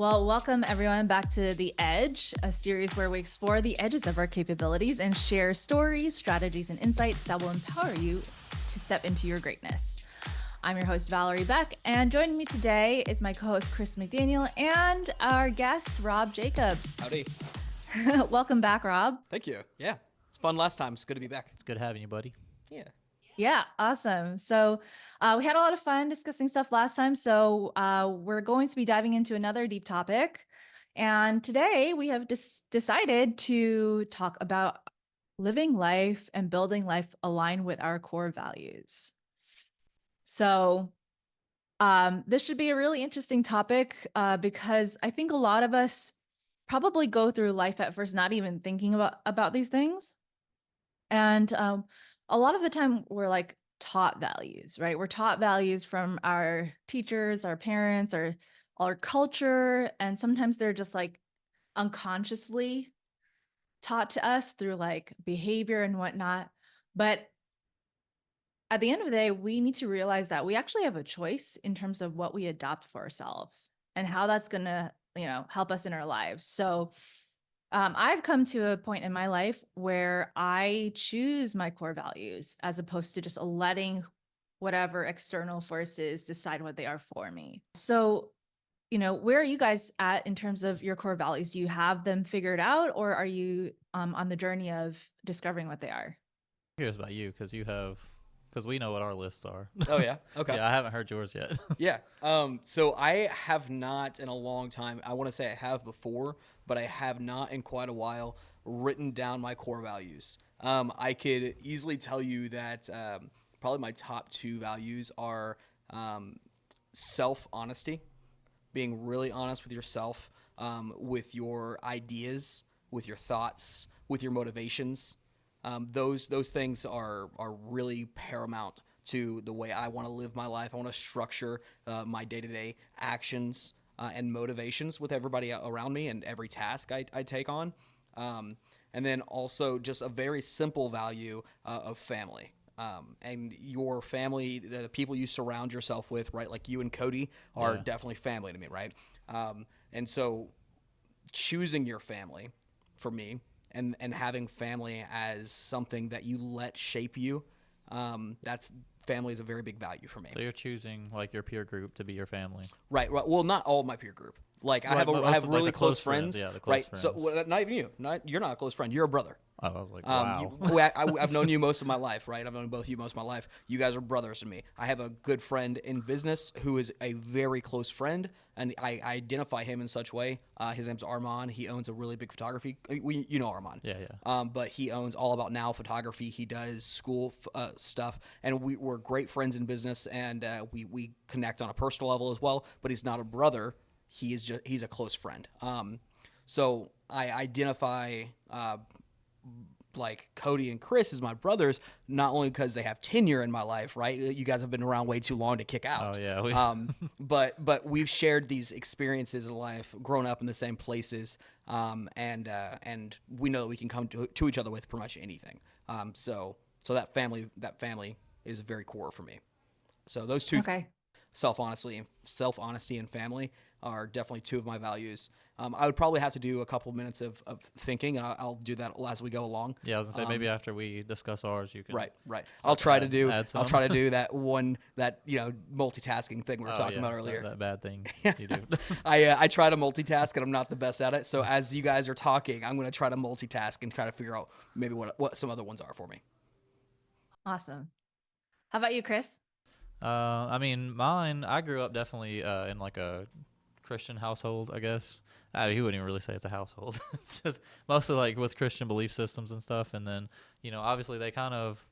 Well, welcome everyone back to The Edge, a series where we explore the edges of our capabilities and share stories, strategies, and insights that will empower you to step into your greatness. I'm your host, Valerie Beck, and joining me today is my co-host, Kris McDaniel, and our guest, Rob Jacobs. Howdy. Welcome back, Rob. Thank you. Yeah, it's fun last time. It's good to be back. It's good having you, buddy. Yeah. Yeah, awesome. So we had a lot of fun discussing stuff last time. So we're going to be diving into another deep topic. And today we have decided to talk about living life and building life aligned with our core values. So this should be a really interesting topic because I think a lot of us probably go through life at first not even thinking about these things. And a lot of the time we're like taught values, right? We're taught values from our teachers, our parents, our culture. And sometimes they're just like unconsciously taught to us through like behavior and whatnot. But at the end of the day, we need to realize that we actually have a choice in terms of what we adopt for ourselves and how that's going to, help us in our lives. So I've come to a point in my life where I choose my core values as opposed to just letting whatever external forces decide what they are for me. So, where are you guys at in terms of your core values? Do you have them figured out, or are you on the journey of discovering what they are? I'm curious about you because we know what our lists are. Oh, yeah? Okay. Yeah, I haven't heard yours yet. Yeah. So I have not in a long time. I want to say I have before, but I have not in quite a while written down my core values. I could easily tell you that probably my top two values are self-honesty, being really honest with yourself, with your ideas, with your thoughts, with your motivations. Those things are really paramount to the way I want to live my life. I want to structure my day-to-day actions and motivations with everybody around me and every task I take on. And then also just a very simple value of family. And your family, the people you surround yourself with, right? Like you and Cody are definitely family to me, right? And so choosing your family for me and having family as something that you let shape you, that's family is a very big value for me. So you're choosing like your peer group to be your family. Right. Well, not all of my peer group. Like Right, I have really like close friends. Yeah, the close right. friends. So not even you. You're not a close friend. You're a brother. Oh, I was like, wow. I've known you most of my life, right? I've known both of you most of my life. You guys are brothers to me. I have a good friend in business who is a very close friend, and I identify him in such a way. His name's Armand. He owns a really big photography. You know Armand. Yeah. But he owns All About Now photography. He does school stuff, and we're great friends in business, and we connect on a personal level as well. But he's not a brother. He's a close friend. So I identify like Cody and Kris as my brothers, not only because they have tenure in my life, right? You guys have been around way too long to kick out. Oh yeah. But we've shared these experiences in life, grown up in the same places, and we know that we can come to each other with pretty much anything. So that family is very core for me. So those two. Okay. Self-honesty and family are definitely two of my values. I would probably have to do a couple minutes of thinking, and I'll do that as we go along. Yeah, I was gonna say maybe after we discuss ours, you can. Right. I'll try to do that multitasking thing we were talking about earlier. That bad thing you do. I try to multitask, and I'm not the best at it. So as you guys are talking, I'm going to try to multitask and try to figure out maybe what some other ones are for me. Awesome. How about you, Kris? I mean, mine, I grew up definitely in like a Christian household, I guess. He wouldn't even really say it's a household. It's just mostly like with Christian belief systems and stuff. And then, obviously they kind of,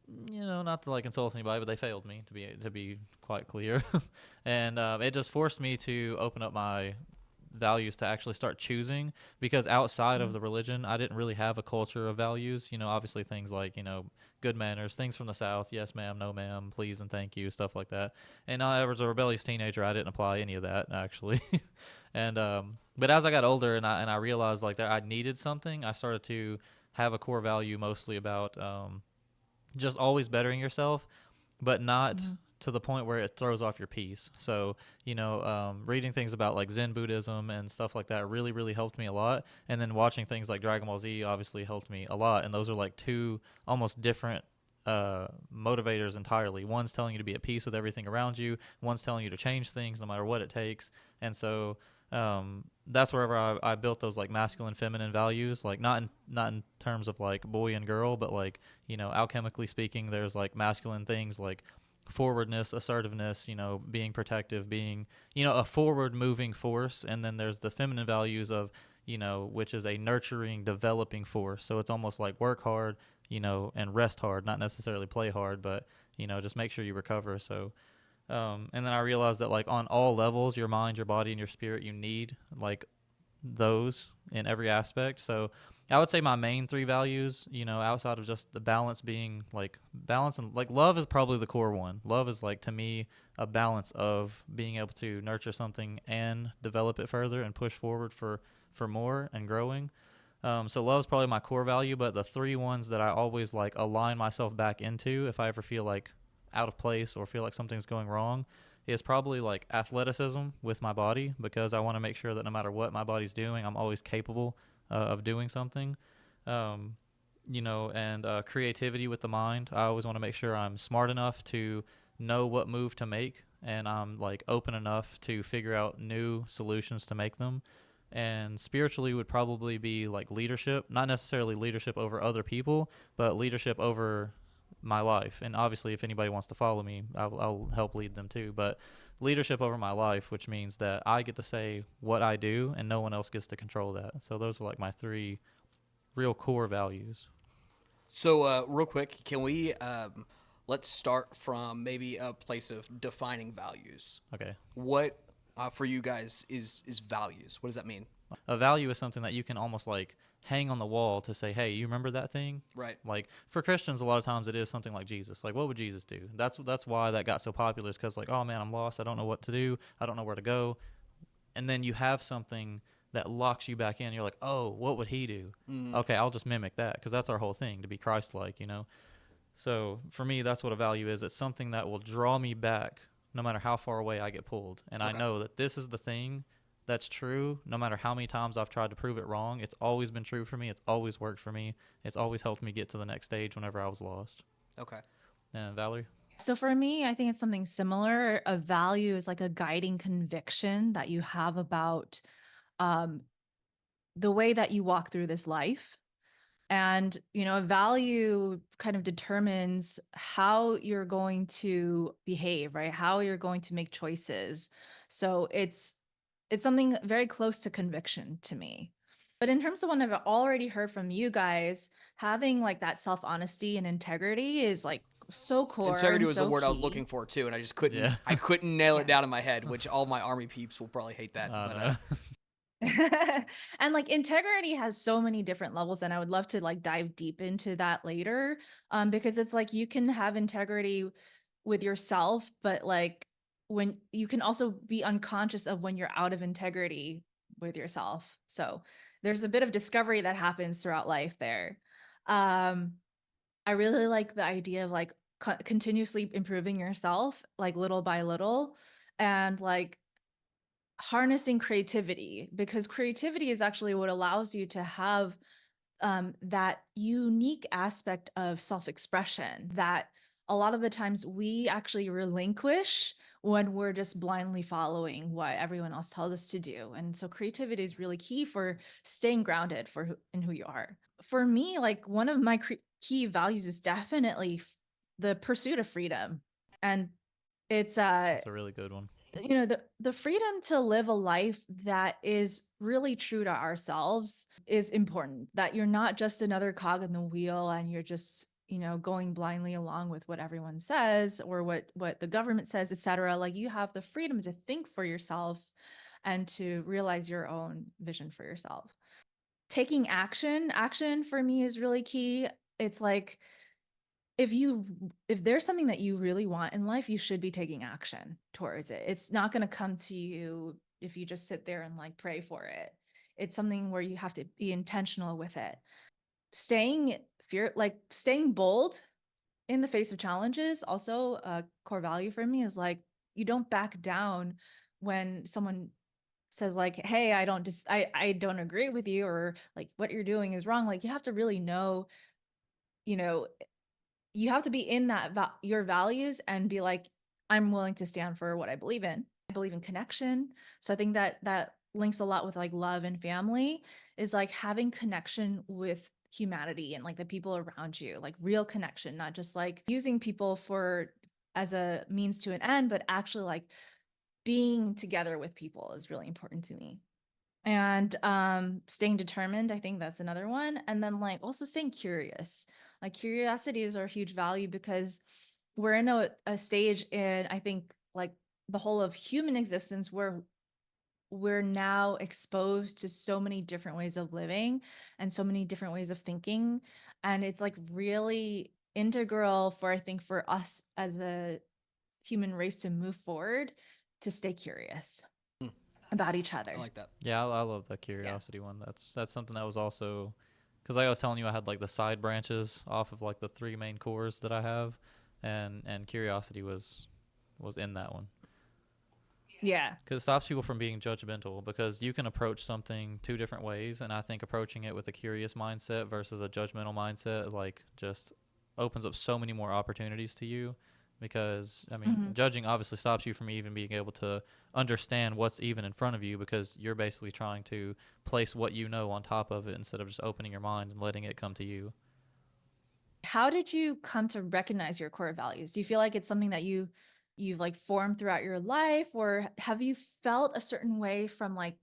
not to like insult anybody, but they failed me to be quite clear. And it just forced me to open up my values to actually start choosing, because outside of the religion, I didn't really have a culture of values. Obviously things like, good manners, things from the South, yes ma'am, no ma'am, please and thank you, stuff like that. And I was a rebellious teenager. I didn't apply any of that actually. And but as I got older and I realized like that I needed something, I started to have a core value mostly about just always bettering yourself, but not to the point where it throws off your peace. So, reading things about like Zen Buddhism and stuff like that really, really helped me a lot. And then watching things like Dragon Ball Z obviously helped me a lot. And those are like two almost different motivators entirely. One's telling you to be at peace with everything around you. One's telling you to change things no matter what it takes. And so that's wherever I built those like masculine, feminine values. Like not in terms of like boy and girl, but like alchemically speaking, there's like masculine things like forwardness, assertiveness, being protective, being a forward moving force. And then there's the feminine values of which is a nurturing, developing force. So it's almost like work hard, and rest hard, not necessarily play hard, but just make sure you recover. So and then I realized that like on all levels, your mind, your body, and your spirit, you need like those in every aspect. So I would say my main three values, outside of just the balance being like balance, and like love is probably the core one. Love is like to me a balance of being able to nurture something and develop it further and push forward for more and growing. So love is probably my core value, but the three ones that I always like align myself back into if I ever feel like out of place or feel like something's going wrong is probably like athleticism with my body, because I want to make sure that no matter what my body's doing, I'm always capable of doing something. And creativity with the mind. I always want to make sure I'm smart enough to know what move to make, and I'm like open enough to figure out new solutions to make them. And spiritually would probably be like leadership, not necessarily leadership over other people, but leadership over my life. And obviously, if anybody wants to follow me, I'll help lead them too. But leadership over my life, which means that I get to say what I do and no one else gets to control that. So those are like my three real core values. So, real quick, can we let's start from maybe a place of defining values. Okay. What for you guys is values? What does that mean? A value is something that you can almost like hang on the wall to say, hey, you remember that thing? Right. Like for Christians, a lot of times it is something like Jesus. Like, what would Jesus do? That's why that got so popular, is because like, oh man, I'm lost. I don't know what to do. I don't know where to go. And then you have something that locks you back in. You're like, oh, what would he do? Okay, I'll just mimic that, because that's our whole thing, to be Christ-like, So for me, that's what a value is. It's something that will draw me back no matter how far away I get pulled. And I know that this is the thing that's true no matter how many times I've tried to prove it wrong. It's always been true for me. It's always worked for me. It's always helped me get to the next stage whenever I was lost. Okay. And Valerie? So for me, I think it's something similar. A value is like a guiding conviction that you have about um, the way that you walk through this life. And, a value kind of determines how you're going to behave, right? How you're going to make choices. So it's something very close to conviction to me. But in terms of one I've already heard from you guys, having like that self-honesty and integrity is like so core Integrity and was the so word I was key. looking for too, and I just couldn't. Yeah. I couldn't nail it down in my head, which all my army peeps will probably hate that. No. And like integrity has so many different levels, and I would love to like dive deep into that later, because it's like you can have integrity with yourself, but like when you can also be unconscious of when you're out of integrity with yourself. So there's a bit of discovery that happens throughout life there. I really like the idea of like continuously improving yourself, like little by little, and like harnessing creativity, because creativity is actually what allows you to have that unique aspect of self-expression that a lot of the times we actually relinquish when we're just blindly following what everyone else tells us to do. And so creativity is really key for staying grounded in who you are. For me, like one of my key values is definitely the pursuit of freedom. And it's That's a really good one. the freedom to live a life that is really true to ourselves is important, that you're not just another cog in the wheel and you're just going blindly along with what everyone says or what the government says, etc. Like you have the freedom to think for yourself and to realize your own vision for yourself. Taking action for me is really key. It's like if there's something that you really want in life, you should be taking action towards it. It's not going to come to you if you just sit there and like pray for it. It's something where you have to be intentional with it. Staying bold in the face of challenges, also a core value for me is like, you don't back down when someone says like, hey, I don't agree with you, or like what you're doing is wrong. Like you have to really know, you know, you have to be in that your values and be like, I'm willing to stand for what I believe in. I believe in connection. So I think that that links a lot with like love and family, is like having connection with humanity and like the people around you, like real connection, not just like using people for as a means to an end, but actually like being together with people is really important to me. And staying determined, I think that's another one. And then like also staying curious. Like curiosity is our huge value, because we're in a stage in, I think, like the whole of human existence where we're now exposed to so many different ways of living and so many different ways of thinking. And it's like really integral for, I think, for us as a human race to move forward, to stay curious Hmm, about each I other. like that. Yeah, I love the Yeah. curiosity one. That's something that was also, because like I was telling you, I had like the side branches off of like the three main cores that I have, and curiosity was in that one. Yeah. Because it stops people from being judgmental, because you can approach something two different ways, and I think approaching it with a curious mindset versus a judgmental mindset like just opens up so many more opportunities to you. Because I mean, Mhm. judging obviously stops you from even being able to understand what's even in front of you, because you're basically trying to place what you know on top of it instead of just opening your mind and letting it come to you. How did you come to recognize your core values? Do you feel like it's something that you've like formed throughout your life, or have you felt a certain way from like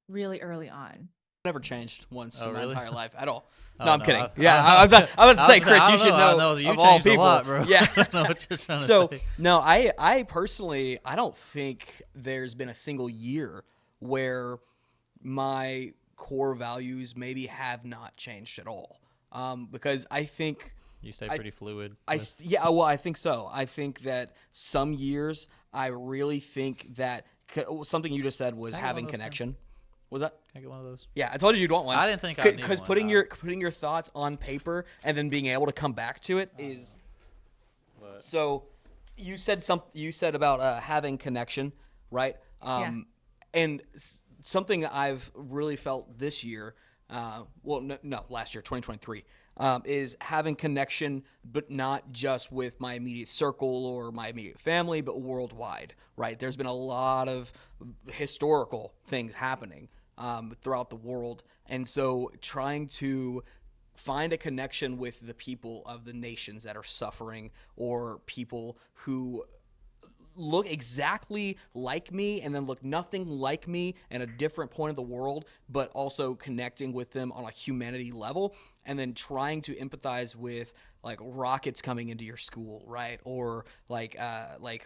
really early on? Never changed once Oh, in my really? entire life at all. No, Oh I'm no, kidding. I Yeah, don't I was, know. I was to I say, was gonna say, Chris, I you don't should know. I know know you of all changed a people. lot, bro. Yeah. I don't know what you're trying to So say. no, I personally, I don't think there's been a single year where my core values maybe have not changed at all. Because I think You stay I pretty fluid with. yeah, well, I think so. I think that some years I really think that something you just said was Can I get one having of those, Ken? connection. Was that? Can I get one of those? Yeah, I told you you'd want one. I didn't think I'd need Because one. putting your thoughts on paper and then being able to come back to it is But so. You said about having connection, right? Yeah. And something I've really felt this year, well, no, last year, 2023, is having connection, but not just with my immediate circle or my immediate family, but worldwide, right? There's been a lot of historical things happening throughout the world. And so trying to find a connection with the people of the nations that are suffering, or people who look exactly like me and then look nothing like me in a different point of the world, but also connecting with them on a humanity level, and then trying to empathize with like rockets coming into your school, right? Or like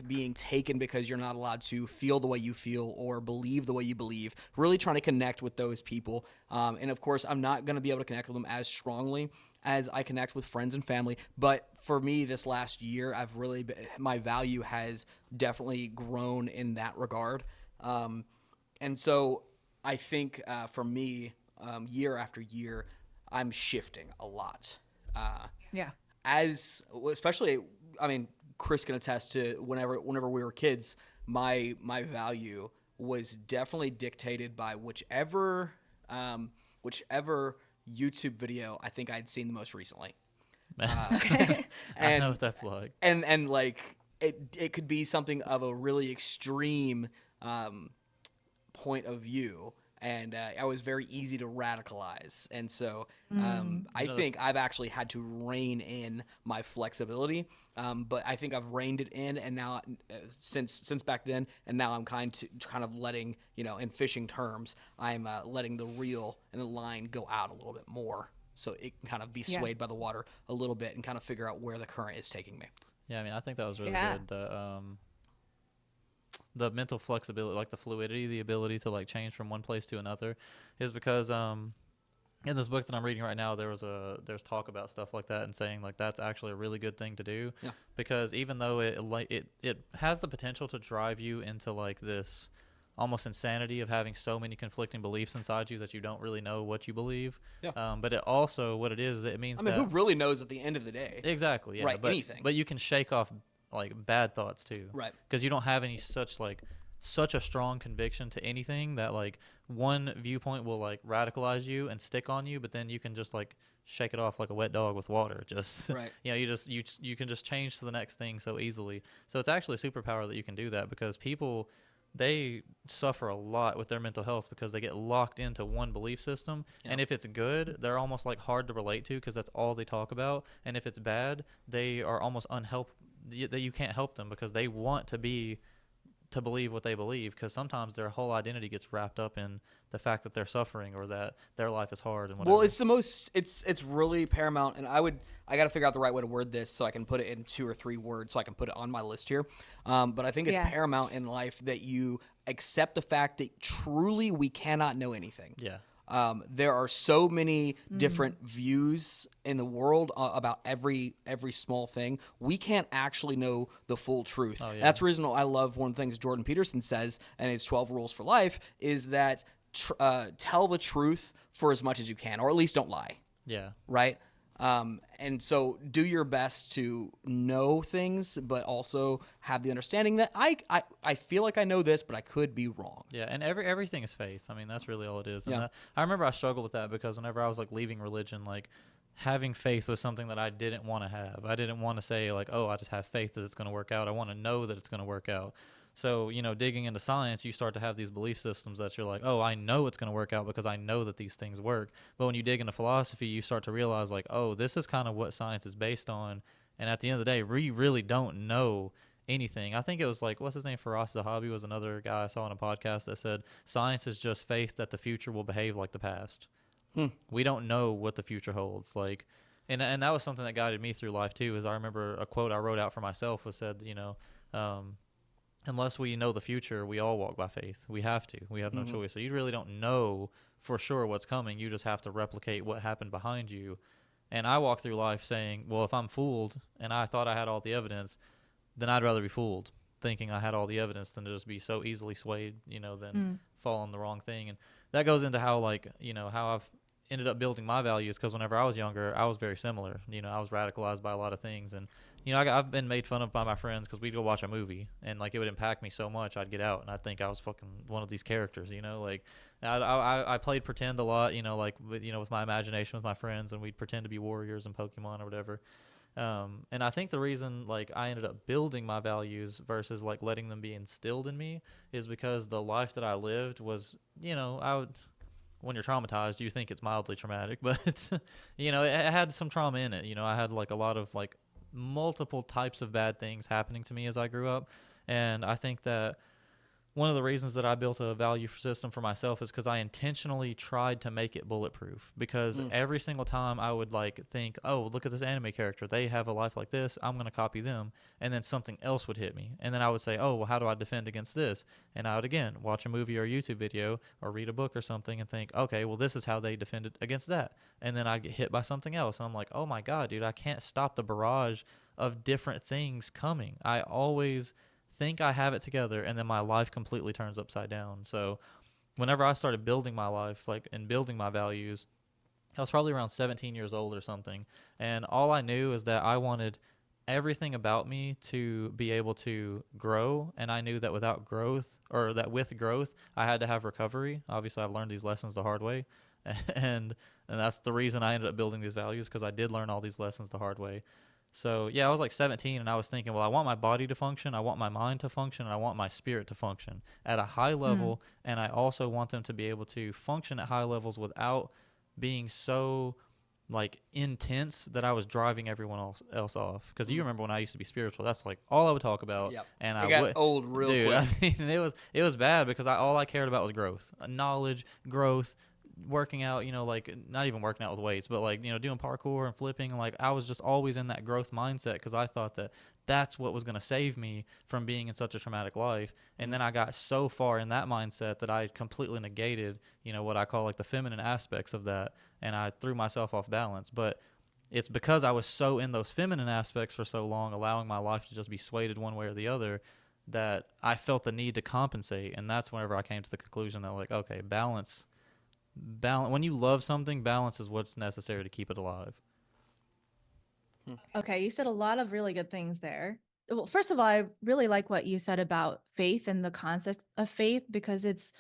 being taken because you're not allowed to feel the way you feel or believe the way you believe. Really trying to connect with those people, and of course, I'm not going to be able to connect with them as strongly as I connect with friends and family. But for me, this last year, my value has definitely grown in that regard. And so I think for me, year after year, I'm shifting a lot. Yeah. As especially, I mean, Chris can attest to whenever we were kids, my value was definitely dictated by whichever YouTube video I think I'd seen the most recently. Okay. I know and what that's like. and like it could be something of a really extreme point of view, and I was very easy to radicalize, and so Mm. You I know, the think I've actually had to rein in my flexibility, but I think I've reined it in, and now since back then, and now I'm kind of letting, in fishing terms, I'm letting the reel and the line go out a little bit more, so it can kind of be Yeah. swayed by the water a little bit and kind of figure out where the current is taking me. yeah, I mean, I think that was really Yeah. good. The mental flexibility, like the fluidity, the ability to like change from one place to another, is because in this book that I'm reading right now, there's talk about stuff like that, and saying like that's actually a really good thing to do, Yeah. because even though it has the potential to drive you into like this almost insanity of having so many conflicting beliefs inside you that you don't really know what you believe. Yeah. But it also, what it is, it means I mean, that who really knows at the end of the day? exactly, yeah. Right, But anything. but you can shake off like bad thoughts too, Right. because you don't have any such a strong conviction to anything that like one viewpoint will like radicalize you and stick on you, but then you can just like shake it off like a wet dog with water. Just Right. you can just change to the next thing so easily. So it's actually a superpower that you can do that, because people, they suffer a lot with their mental health because they get locked into one belief system. Yeah. And if it's good, they're almost like hard to relate to because that's all they talk about. And if it's bad, they are almost that you can't help them because they want to believe what they believe, because sometimes their whole identity gets wrapped up in the fact that they're suffering or that their life is hard and whatever. Well, it's really paramount, and I got to figure out the right way to word this so I can put it in 2 or 3 words so I can put it on my list here. But I think it's Yeah. paramount in life that you accept the fact that truly we cannot know anything. Yeah. There are so many different views in the world about every small thing. We can't actually know the full truth. Oh, yeah. That's the reason I love one of the things Jordan Peterson says, and it's 12 rules for life, is that tell the truth for as much as you can, or at least don't lie. Yeah. Right? And so do your best to know things, but also have the understanding that I feel like I know this, but I could be wrong. Yeah, and everything is faith. I mean, that's really all it is. And Yeah. I remember I struggled with that because whenever I was like leaving religion, like having faith was something that I didn't want to have. I didn't want to say like, oh, I just have faith that it's going to work out. I want to know that it's going to work out. So, digging into science, you start to have these belief systems that you're like, oh, I know it's going to work out because I know that these things work. But when you dig into philosophy, you start to realize like, oh, this is kind of what science is based on. And at the end of the day, we really don't know anything. I think it was like, what's his name? Faraz Zahabi was another guy I saw on a podcast that said science is just faith that the future will behave like the past. We don't know what the future holds. Like, and that was something that guided me through life too. Is I remember a quote I wrote out for myself was said, unless we know the future, we all walk by faith. We have to. We have no choice. So you really don't know for sure what's coming. You just have to replicate what happened behind you. And I walk through life saying, well, if I'm fooled and I thought I had all the evidence, then I'd rather be fooled, thinking I had all the evidence, than to just be so easily swayed, than fall on the wrong thing. And that goes into how, how I've ended up building my values, because whenever I was younger, I was very similar. I was radicalized by a lot of things. And, I've been made fun of by my friends because we'd go watch a movie and, like, it would impact me so much. I'd get out and I'd think I was fucking one of these characters, Like, I played pretend a lot, with my imagination with my friends, and we'd pretend to be warriors and Pokemon or whatever. And I think the reason like I ended up building my values versus like letting them be instilled in me is because the life that I lived was, when you're traumatized, you think it's mildly traumatic, but it had some trauma in it. I had like a lot of like multiple types of bad things happening to me as I grew up. And I think that one of the reasons that I built a value system for myself is because I intentionally tried to make it bulletproof, because every single time I would like think, oh, look at this anime character. They have a life like this. I'm going to copy them. And then something else would hit me. And then I would say, oh, well, how do I defend against this? And I would, again, watch a movie or a YouTube video or read a book or something and think, okay, well, this is how they defended against that. And then I get hit by something else. And I'm like, oh my God, dude, I can't stop the barrage of different things coming. I always think I have it together, and then my life completely turns upside down. So whenever I started building my life, like, and building my values, I was probably around 17 years old or something. And all I knew is that I wanted everything about me to be able to grow. And I knew that without growth, or that with growth, I had to have recovery. Obviously, I've learned these lessons the hard way. And that's the reason I ended up building these values, because I did learn all these lessons the hard way. So, yeah, I was like 17, and I was thinking, well, I want my body to function, I want my mind to function, and I want my spirit to function at a high level, and I also want them to be able to function at high levels without being so, like, intense that I was driving everyone else off. Because you remember when I used to be spiritual, that's, like, all I would talk about. Yep. And it got old real quick. I mean, it was bad, because all I cared about was growth, knowledge, growth, working out, like not even working out with weights, but like, doing parkour and flipping. Like, I was just always in that growth mindset, because I thought that that's what was going to save me from being in such a traumatic life. And then I got so far in that mindset that I completely negated, what I call like the feminine aspects of that. And I threw myself off balance. But it's because I was so in those feminine aspects for so long, allowing my life to just be swayed one way or the other, that I felt the need to compensate, and that's whenever I came to the conclusion that like, okay, balance. When you love something, balance is what's necessary to keep it alive. Okay, you said a lot of really good things there. Well, first of all, I really like what you said about faith and the concept of faith, because it's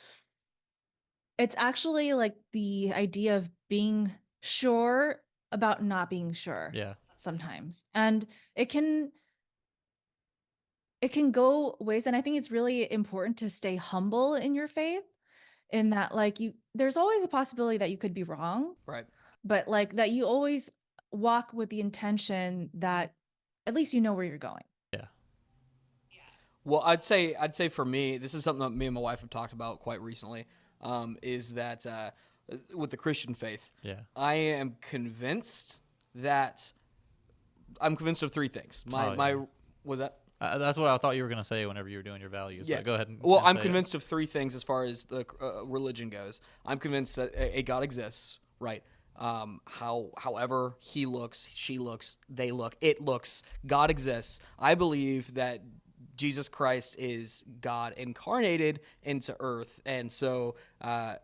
actually like the idea of being sure about not being sure Yeah, sometimes. And it can it can go ways, and I think it's really important to stay humble in your faith, in that like there's always a possibility that you could be wrong, Right. but like that you always walk with the intention that at least you know where you're going. yeah. Well, I'd say for me, this is something that me and my wife have talked about quite recently. Is that with the Christian faith? Yeah. I am convinced that I'm convinced of three things. Oh, My yeah. was that? That's what I thought you were gonna say whenever you were doing your values. Yeah. But go ahead and Well, I'm say it. convinced of three things as far as the religion goes. I'm convinced that a God exists, right? However he looks, she looks, they look, it looks, God exists. I believe that Jesus Christ is God incarnated into earth, and so that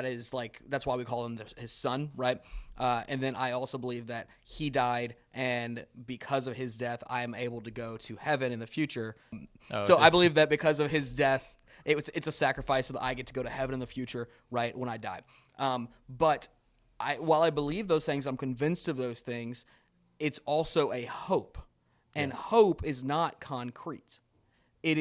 is like that's why we call him his son, right? And then I also believe that he died, and because of his death, I am able to go to heaven in the future. Oh, So I just- believe that because of his death, it's a sacrifice so that I get to go to heaven in the future, right, when I die. But while I believe those things, I'm convinced of those things. It's also a hope, and hope is not concrete. It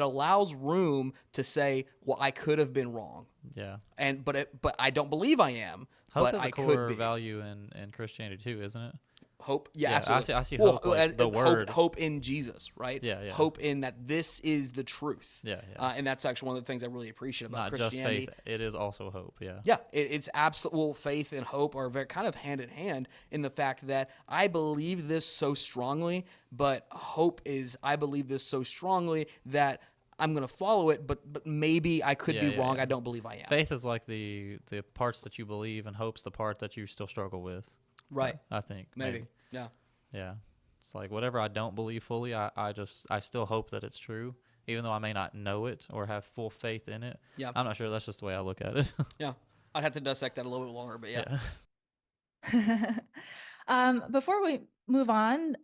allows room to say, well, I could have been wrong, Yeah. but I don't believe I am, Hope but is a I could core be. value in Christianity too, isn't it? Hope, yeah, Yeah, absolutely. I see hope like the word. Hope in Jesus, right? Yeah, yeah. Hope in that this is the truth. Yeah, yeah. And that's actually one of the things I really appreciate about Not just Christianity. faith; it is also hope. Yeah. Yeah, it's absolute. Well, faith and hope are very kind of hand in hand in the fact that I believe this so strongly, but hope is I believe this so strongly that I'm going to follow it, but maybe I could Yeah, be yeah, wrong. yeah. I don't believe I am. Faith is like the parts that you believe, and hope's the part that you still struggle with. Right. I think Maybe. Yeah. Yeah. It's like whatever I don't believe fully, I still hope that it's true, even though I may not know it or have full faith in it. Yeah. I'm not sure. That's just the way I look at it. Yeah. I'd have to dissect that a little bit longer, but yeah. Before we move on,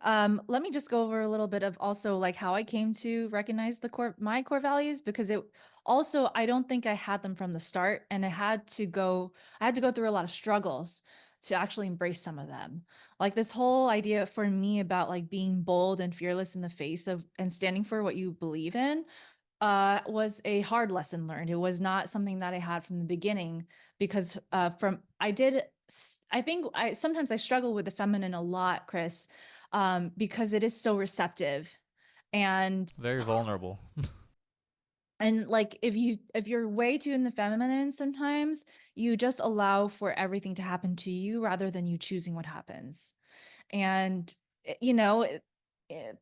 let me just go over a little bit of also like how I came to recognize my core values, because it also, I don't think I had them from the start, and I had to go through a lot of struggles to actually embrace some of them. Like this whole idea for me about like being bold and fearless in the face of and standing for what you believe in was a hard lesson learned. It was not something that I had from the beginning, because I think I sometimes I struggle with the feminine a lot, Kris, because it is so receptive. And Very vulnerable. like if you're way too in the feminine, sometimes you just allow for everything to happen to you rather than you choosing what happens. And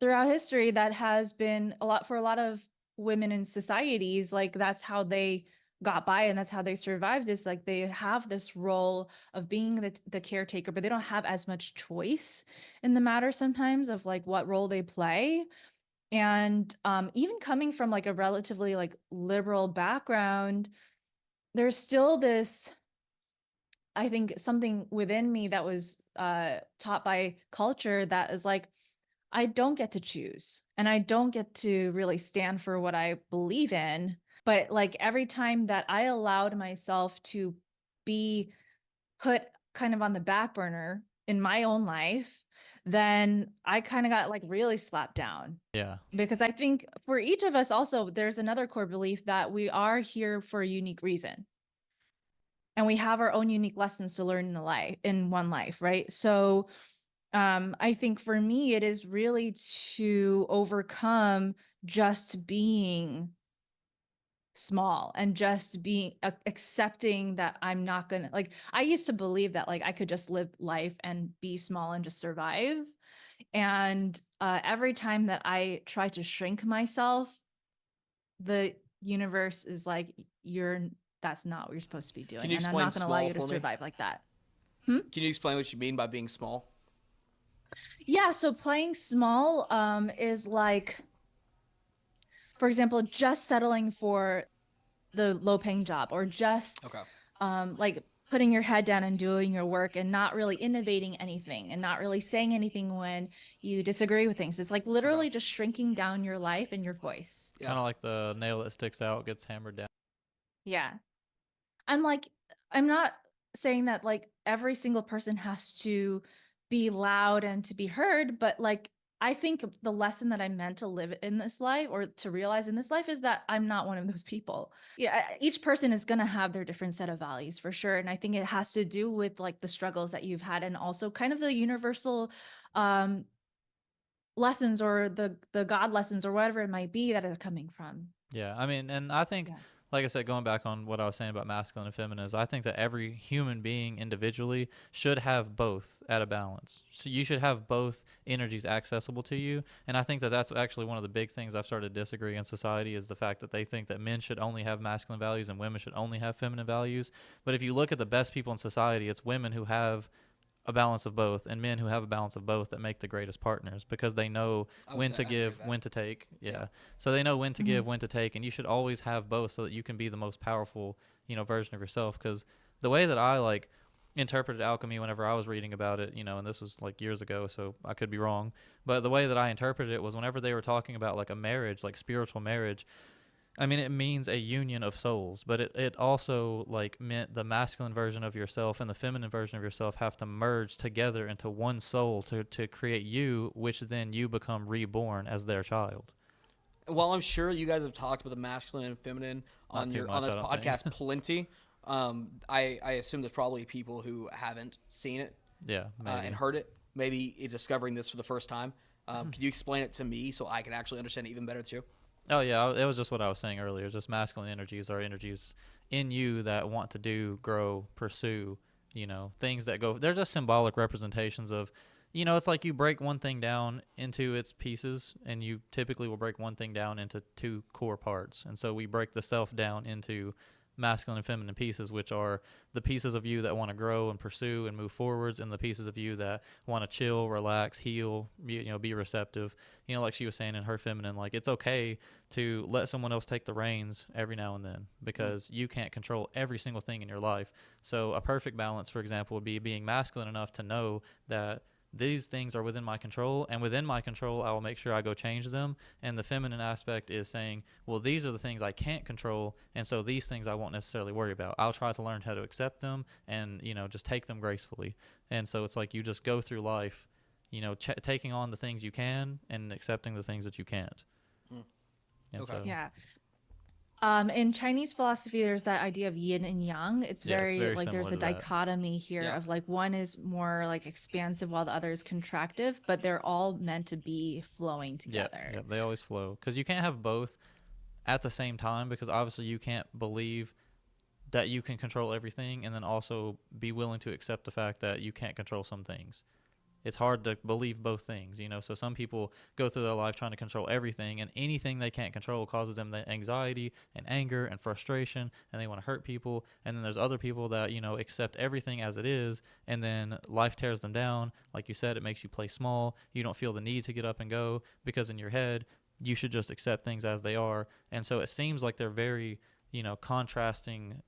throughout history, that has been a lot for a lot of women in societies. Like that's how they got by, and that's how they survived, is like they have this role of being the caretaker, but they don't have as much choice in the matter sometimes of like what role they play. And even coming from like a relatively like liberal background, there's still this, I think, something within me that was taught by culture that is like, I don't get to choose, and I don't get to really stand for what I believe in. But like every time that I allowed myself to be put kind of on the back burner in my own life, then I kind of got like really slapped down. Yeah. Because I think for each of us also, there's another core belief that we are here for a unique reason. And we have our own unique lessons to learn in one life, right? So I think for me, it is really to overcome just being small and just being accepting that I'm not gonna, like, I used to believe that like I could just live life and be small and just survive. And every time that I try to shrink myself, the universe is like, that's not what you're supposed to be Can doing. you And I'm explain not gonna allow small you to for me? survive like that. Can you explain what you mean by being small? Yeah, so playing small is like, for example, just settling for the low paying job, or just Okay. like putting your head down and doing your work and not really innovating anything and not really saying anything when you disagree with things. It's like Okay. literally just shrinking down your life and your voice. Yeah. Kind of like the nail that sticks out gets hammered down. Yeah. And like, I'm not saying that like every single person has to be loud and to be heard, but like, I think the lesson that I meant to live in this life, or to realize in this life, is that I'm not one of those people. Yeah, each person is going to have their different set of values for sure. And I think it has to do with like the struggles that you've had, and also kind of the universal um lessons, or the God lessons, or whatever it might be, that are coming from. Yeah, I mean, and I think, Yeah. like I said, going back on what I was saying about masculine and feminine, is I think that every human being individually should have both at a balance. So you should have both energies accessible to you, and I think that that's actually one of the big things I've started to disagree in society, is the fact that they think that men should only have masculine values and women should only have feminine values. But if you look at the best people in society, it's women who have a balance of both and men who have a balance of both that make the greatest partners, because they know I would when say to I agree with give, that. when to take. Yeah. Yeah. So they know when to Mhm. give, when to take, and you should always have both so that you can be the most powerful, version of yourself. Because the way that I like interpreted alchemy whenever I was reading about it, and this was like years ago, so I could be wrong, but the way that I interpreted it was whenever they were talking about like a marriage, like spiritual marriage, I mean, it means a union of souls, but it also like meant the masculine version of yourself and the feminine version of yourself have to merge together into one soul to create you, which then you become reborn as their child. While I'm sure you guys have talked about the masculine and feminine Not on too on much, I this don't think. podcast plenty, I assume there's probably people who haven't seen it Yeah, and maybe. heard it. Maybe it's discovering this for the first time. Could you explain it to me so I can actually understand it even better too? Oh yeah, it was just what I was saying earlier. Just masculine energies are energies in you that want to do, grow, pursue, things that go. They're just symbolic representations of, it's like you break one thing down into its pieces, and you typically will break one thing down into two core parts. And so we break the self down into masculine and feminine pieces, which are the pieces of you that want to grow and pursue and move forwards, and the pieces of you that want to chill, relax, heal, be receptive. Like she was saying in her feminine, like it's okay to let someone else take the reins every now and then, Mm. because you can't control every single thing in your life. So a perfect balance, for example, would be being masculine enough to know that these things are within my control, and within my control I will make sure I go change them. And the feminine aspect is saying, well, these are the things I can't control, and so these things I won't necessarily worry about. I'll try to learn how to accept them and just take them gracefully. And so it's like you just go through life, taking on the things you can and accepting the things that you can't. Mm. And Okay. so Yeah. In Chinese philosophy, there's that idea of yin and yang. It's yeah, it's very very like similar there's a to that. dichotomy here Yeah. of like one is more like expansive while the other is contractive, but they're all meant to be flowing Yeah, together. yeah, they always flow, because you can't have both at the same time, because obviously you can't believe that you can control everything and then also be willing to accept the fact that you can't control some things. It's hard to believe both things. So some people go through their life trying to control everything, and anything they can't control causes them the anxiety and anger and frustration, and they want to hurt people. And then there's other people that accept everything as it is, and then life tears them down. Like you said, it makes you play small. You don't feel the need to get up and go, because in your head you should just accept things as they are. And so it seems like they're very contrasting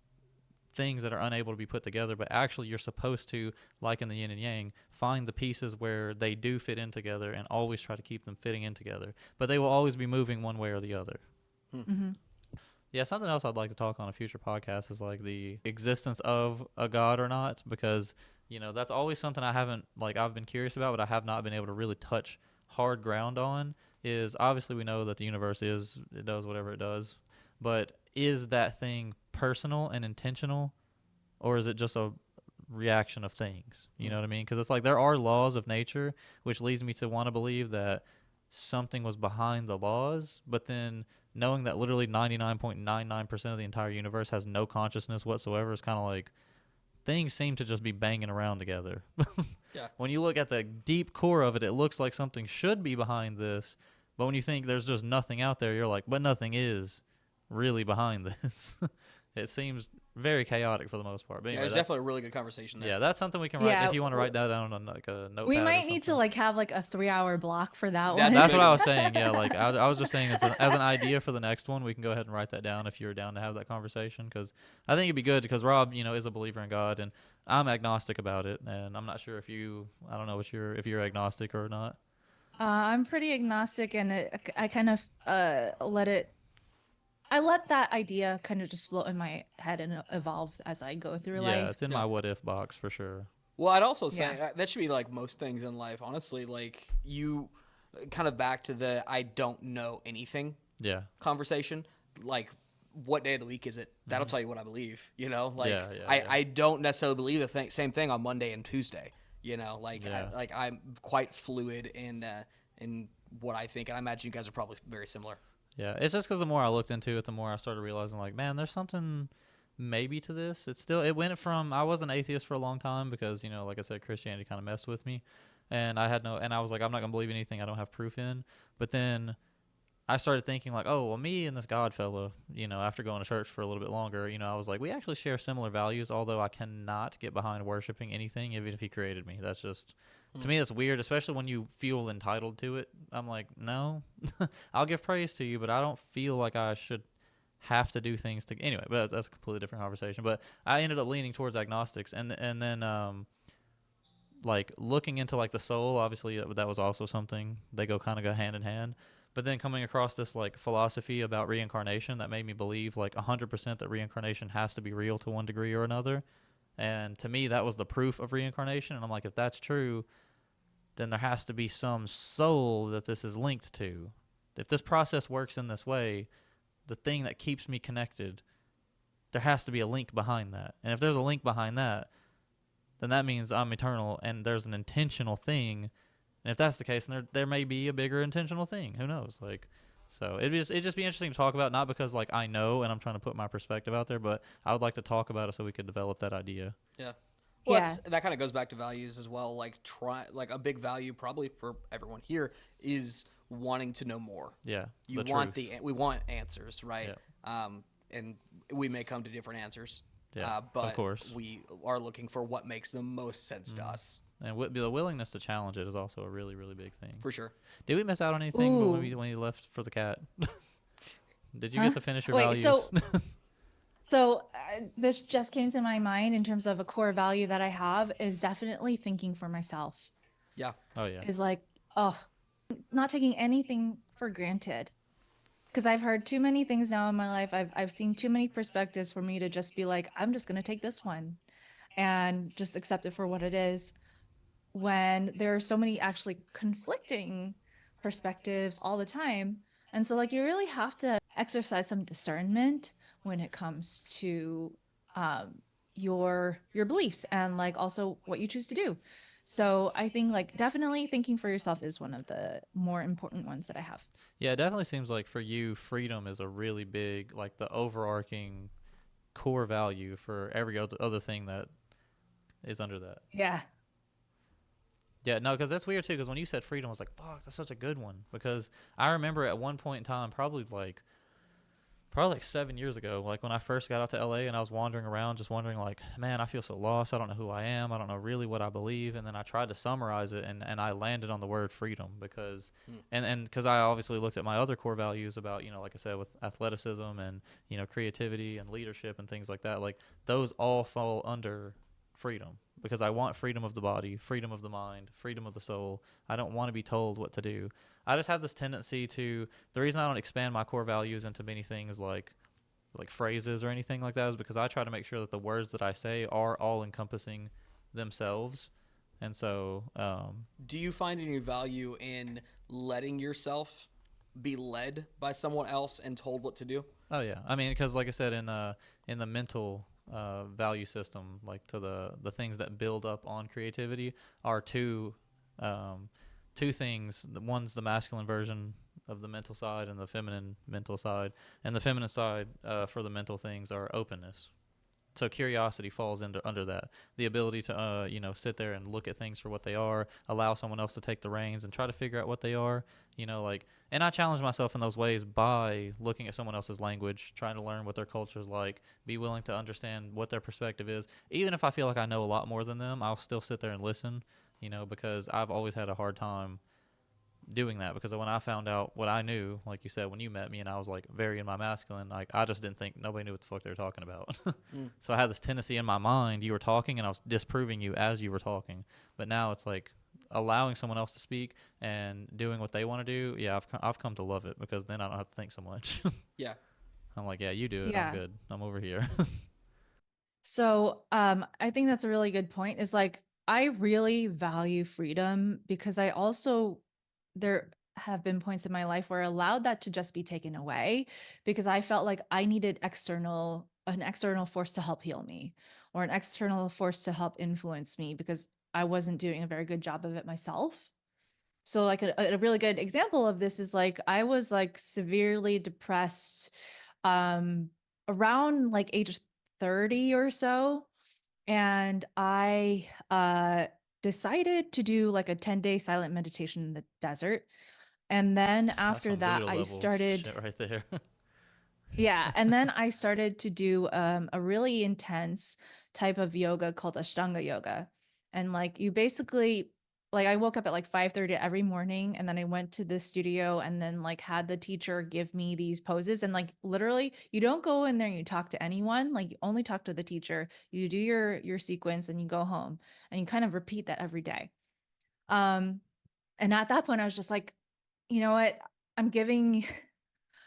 things that are unable to be put together, but actually you're supposed to, like in the yin and yang, find the pieces where they do fit in together and always try to keep them fitting in together, but they will always be moving one way or the other. Hmm. Hmm. Yeah, something else I'd like to talk on a future podcast is like the existence of a god or not, because that's always something I've been curious about, but I have not been able to really touch hard ground on. Is obviously we know that the universe it does whatever it does, but is that thing personal and intentional, or is it just a reaction of things? You Hmm. know what I mean? Because it's like there are laws of nature, which leads me to want to believe that something was behind the laws, but then knowing that literally 99.99% of the entire universe has no consciousness whatsoever is kind of like things seem to just be banging around together. Yeah. When you look at the deep core of it, it looks like something should be behind this, but when you think there's just nothing out there, you're like, but nothing is really behind this. it seems very chaotic for the most part. But Yeah, anyway, there's definitely a really good conversation there. yeah, that's something we can write Yeah, if you want to write that down on like a notepad. we or might need to something. like have like a 3-hour block for that That's one. That's what big. I was saying. Yeah, like I was just saying as an idea for the next one, we can go ahead and write that down if you're down to have that conversation, because I think it'd be good because Rob, is a believer in God, and I'm agnostic about it, and I'm not sure I don't know if you're agnostic or not. I'm pretty agnostic, and I kind of I let that idea kind of just float in my head and evolve as I go through Yeah, life. it's in Yeah. my what if box for sure. Well, I'd also Yeah. say that should be like most things in life. Honestly, like you kind of back to the I don't know anything Yeah. conversation. Like, what day of the week is it? That'll tell you what I believe. Like Yeah. I don't necessarily believe the same thing on Monday and Tuesday. Like Yeah. I'm quite fluid in what I think, and I imagine you guys are probably very similar. Yeah, it's just because the more I looked into it, the more I started realizing, like, man, there's something maybe to this. It went from, I was an atheist for a long time because, like I said, Christianity kind of messed with me. And I was like, I'm not going to believe anything I don't have proof in. But then I started thinking, like, oh, well, me and this God fella, after going to church for a little bit longer, I was like, we actually share similar values, although I cannot get behind worshiping anything, even if he created me. That's just, to me, that's weird, especially when you feel entitled to it. I'm like, no, I'll give praise to you, but I don't feel like I should have to do things to, anyway, but that's a completely different conversation. But I ended up leaning towards agnostics, and then, like looking into like the soul, obviously that was also something, they kind of go hand in hand. But then coming across this like philosophy about reincarnation that made me believe like 100% that reincarnation has to be real to one degree or another. And to me, that was the proof of reincarnation. And I'm like, if that's true, then there has to be some soul that this is linked to. If this process works in this way, the thing that keeps me connected, there has to be a link behind that. And if there's a link behind that, then that means I'm eternal and there's an intentional thing. And if that's the case, then there may be a bigger intentional thing. Who knows? Like, so it'd just be interesting to talk about, not because like I know and I'm trying to put my perspective out there, but I would like to talk about it so we could develop that idea. Yeah. Well, Yeah. that kind of goes back to values as well. Like a big value probably for everyone here is wanting to know more. Yeah. We want answers, right? Yeah. And we may come to different answers. Yeah, but of course. we are looking for what makes the most sense to us. And the willingness to challenge it is also a really, really big thing. For sure. Did we miss out on anything but when you left for the cat? Did you get to finish your values? This just came to my mind in terms of a core value that I have is definitely thinking for myself. Yeah. Oh, yeah. Is like, not taking anything for granted. Because I've heard too many things now in my life. I've seen too many perspectives for me to just be like, I'm just going to take this one and just accept it for what it is, when there are so many actually conflicting perspectives all the time. And so like you really have to exercise some discernment when it comes to your beliefs and like also what you choose to do. So I think like definitely thinking for yourself is one of the more important ones that I have. Yeah, it definitely seems like for you, freedom is a really big, like the overarching core value for every other thing that is under that. Yeah. Yeah, no, because that's weird too. Because when you said freedom, I was like, "Fuck, that's such a good one." Because I remember at one point in time, probably like 7 years ago, like when I first got out to LA and I was wandering around, just wondering, like, man, I feel so lost. I don't know who I am. I don't know really what I believe. And then I tried to summarize it, and I landed on the word freedom because, and because I obviously looked at my other core values about, like I said, with athleticism and creativity and leadership and things like that. Like those all fall under freedom, because I want freedom of the body, freedom of the mind, freedom of the soul. I don't want to be told what to do. I just have this tendency to, the reason I don't expand my core values into many things like phrases or anything like that is because I try to make sure that the words that I say are all encompassing themselves. And so, do you find any value in letting yourself be led by someone else and told what to do? Oh yeah. I mean, because like I said, in the mental value system, like to the things that build up on creativity are two things. One's the masculine version of the mental side and the feminine mental side. And the feminine side for the mental things are openness So curiosity falls under that. The ability to sit there and look at things for what they are, allow someone else to take the reins and try to figure out what they are, like, and I challenge myself in those ways by looking at someone else's language, trying to learn what their culture is like, be willing to understand what their perspective is. Even if I feel like I know a lot more than them, I'll still sit there and listen, because I've always had a hard time doing that, because when I found out what I knew, like you said, when you met me and I was like very in my masculine, like I just didn't think nobody knew what the fuck they were talking about. So I had this tendency in my mind, you were talking and I was disproving you as you were talking. But now it's like allowing someone else to speak and doing what they want to do. Yeah, I've come to love it, because then I don't have to think so much. Yeah. I'm like, yeah, you do it. I'm Yeah. good. I'm over here. So, I think that's a really good point. Is like I really value freedom because I also there have been points in my life where I allowed that to just be taken away because I felt like I needed an external force to help heal me or an external force to help influence me because I wasn't doing a very good job of it myself. So like a really good example of this is like I was like severely depressed um around like age 30 or so, and I decided to do like a 10-day silent meditation in the desert. And then That's after some that Buddha I level started, shit right there. yeah, and then I started to do a really intense type of yoga called Ashtanga yoga. And like you basically like I woke up at like 5:30 every morning, and then I went to the studio and then like had the teacher give me these poses, and like literally you don't go in there and you talk to anyone, like you only talk to the teacher. You do your sequence and you go home, and you kind of repeat that every day. Um and at that point I was just like, you know what? I'm giving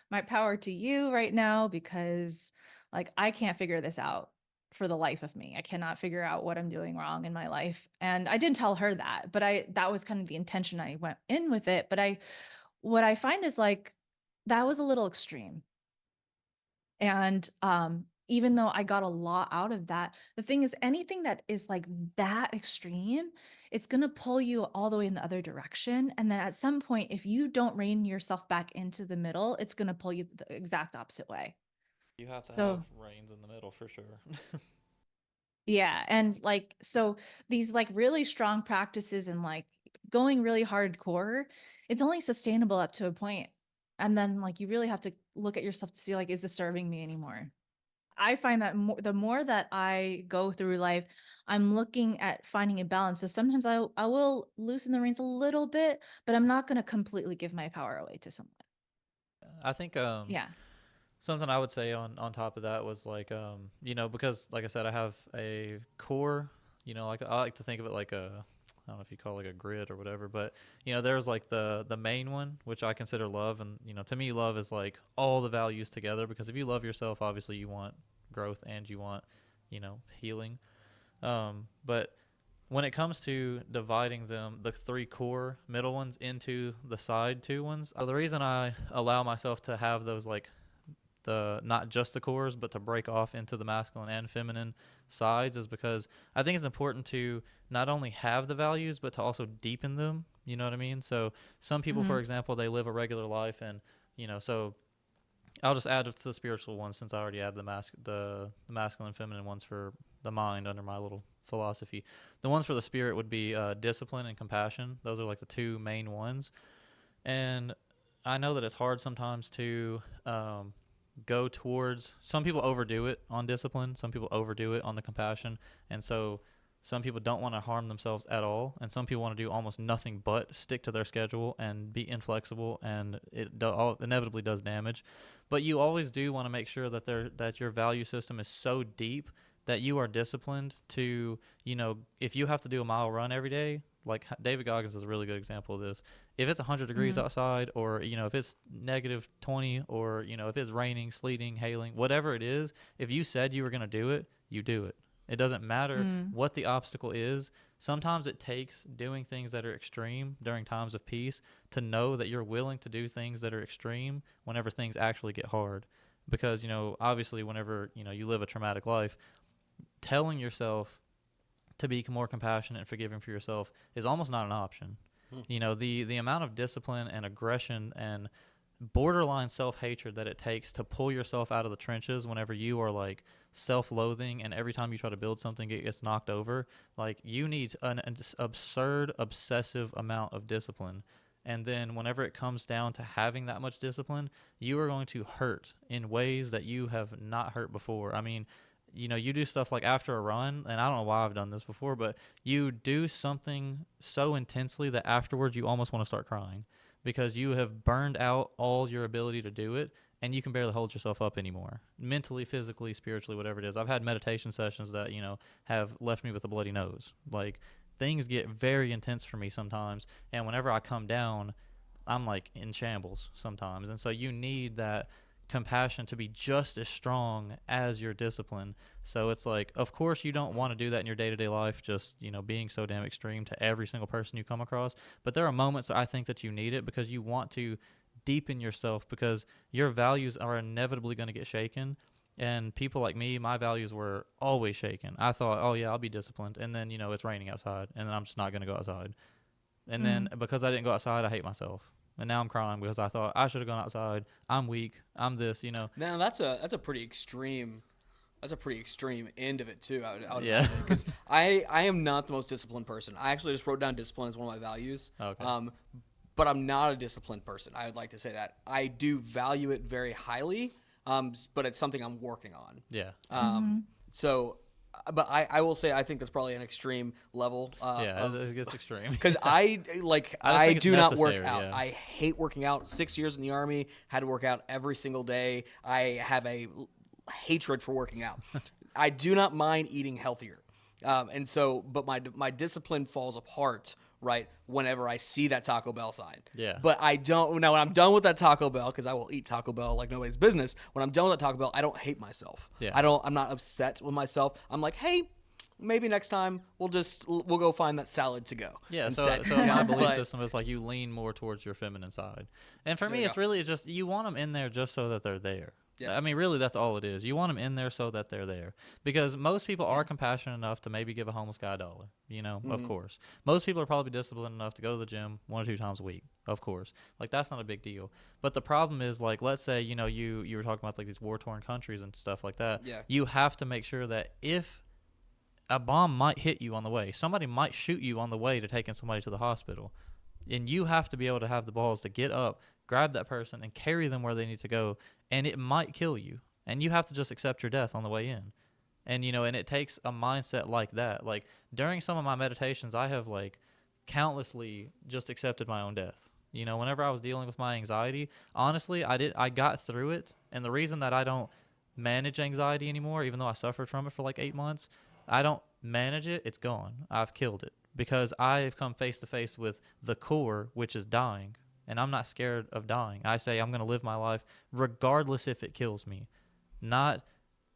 my power to you right now because like I can't figure this out for the life of me. I cannot figure out what I'm doing wrong in my life. And I didn't tell her that, but that was kind of the intention I went in with it. But what I find is like that was a little extreme. And even though I got a lot out of that, the thing is anything that is like that extreme, it's going to pull you all the way in the other direction. And then at some point, if you don't rein yourself back into the middle, it's going to pull you the exact opposite way. You have to have So, reins in the middle for sure. yeah. And like, so these like really strong practices and like going really hardcore, it's only sustainable up to a point. And then like you really have to look at yourself to see like, is this serving me anymore? I find that the more that I go through life, I'm looking at finding a balance. So sometimes I will loosen the reins a little bit, but I'm not going to completely give my power away to someone. I think Yeah. something I would say on top of that was like because like I said, I have a core, like I like to think of it like a, I don't know if you call it like a grid or whatever, but there's like the main one, which I consider love. And to me love is like all the values together, because if you love yourself, obviously you want growth and you want healing. But when it comes to dividing them, the three core middle ones into the side two ones, the reason I allow myself to have those like the not just the cores, but to break off into the masculine and feminine sides, is because I think it's important to not only have the values but to also deepen them. You know what I mean? So some people, Mm-hmm. for example, they live a regular life, and so I'll just add it to the spiritual ones, since I already added the masculine and feminine ones for the mind under my little philosophy. The ones for the spirit would be discipline and compassion. Those are like the two main ones. And I know that it's hard sometimes to go towards, some people overdo it on discipline, some people overdo it on the compassion, and so some people don't want to harm themselves at all, and some people want to do almost nothing but stick to their schedule and be inflexible, and inevitably does damage. But you always do want to make sure that your value system is so deep that you are disciplined to, if you have to do a mile run every day, like David Goggins is a really good example of this. If it's 100 degrees Mm-hmm. outside, or if it's negative 20, or if it's raining, sleeting, hailing, whatever it is, if you said you were going to do it, you do it. It doesn't matter Mm. what the obstacle is. Sometimes it takes doing things that are extreme during times of peace to know that you're willing to do things that are extreme whenever things actually get hard. Because obviously whenever you live a traumatic life, telling yourself to be more compassionate and forgiving for yourself is almost not an option. Hmm. The amount of discipline and aggression and borderline self-hatred that it takes to pull yourself out of the trenches whenever you are like self-loathing, and every time you try to build something it gets knocked over. Like, you need an absurd obsessive amount of discipline, and then whenever it comes down to having that much discipline, you are going to hurt in ways that you have not hurt before. I mean, you do stuff like after a run, and I don't know why I've done this before, but you do something so intensely that afterwards you almost want to start crying because you have burned out all your ability to do it, and you can barely hold yourself up anymore, mentally, physically, spiritually, whatever it is. I've had meditation sessions that, have left me with a bloody nose. Like, things get very intense for me sometimes, and whenever I come down, I'm like in shambles sometimes. And so you need that compassion to be just as strong as your discipline. So it's like, of course you don't want to do that in your day-to-day life, just being so damn extreme to every single person you come across, but there are moments I think that you need it because you want to deepen yourself, because your values are inevitably going to get shaken. And people like me, my values were always shaken. I thought, oh yeah, I'll be disciplined, and then it's raining outside and then I'm just not going to go outside, and then because I didn't go outside I hate myself. And now I'm crying because I thought I should have gone outside. I'm weak. I'm this. Now that's a pretty extreme. That's a pretty extreme end of it too. I would Yeah. imagine, because I am not the most disciplined person. I actually just wrote down discipline as one of my values. Okay. But I'm not a disciplined person. I would like to say that I do value it very highly. But it's something I'm working on. Yeah. So. But I will say I think that's probably an extreme level. It gets extreme. Because I think it's do not work necessary, out. yeah. I hate working out. 6 years in the Army, had to work out every single day. I have a hatred for working out. I do not mind eating healthier, and so but my discipline falls apart right whenever I see that Taco Bell sign. Yeah. But I don't. Now when I'm done with that Taco Bell, because I will eat Taco Bell like nobody's business. When I'm done with that Taco Bell, I don't hate myself. Yeah. I'm not upset with myself. I'm like, hey, maybe next time we'll go find that salad to go. Yeah, instead. so my belief system is like you lean more towards your feminine side. And for There me, you it's go. really just you want them in there just so that they're there. Yeah. I mean, really, that's all it is. You want them in there so that they're there. Because most people are compassionate enough to maybe give a homeless guy $1, of course. Most people are probably disciplined enough to go to the gym 1 or 2 times a week, of course. Like, that's not a big deal. But the problem is, like, let's say, you were talking about, like, these war-torn countries and stuff like that. Yeah. You have to make sure that if a bomb might hit you on the way, somebody might shoot you on the way to taking somebody to the hospital, and you have to be able to have the balls to get up, grab that person, and carry them where they need to go, and it might kill you, and you have to just accept your death on the way in. And and it takes a mindset like that. Like, during some of my meditations, I have like countlessly just accepted my own death. Whenever I was dealing with my anxiety, honestly, I got through it, and the reason that I don't manage anxiety anymore, even though I suffered from it for like 8 months, I don't manage it. It's gone. I've killed it because I've come face to face with the core, which is dying. And I'm not scared of dying. I say I'm going to live my life regardless if it kills me. And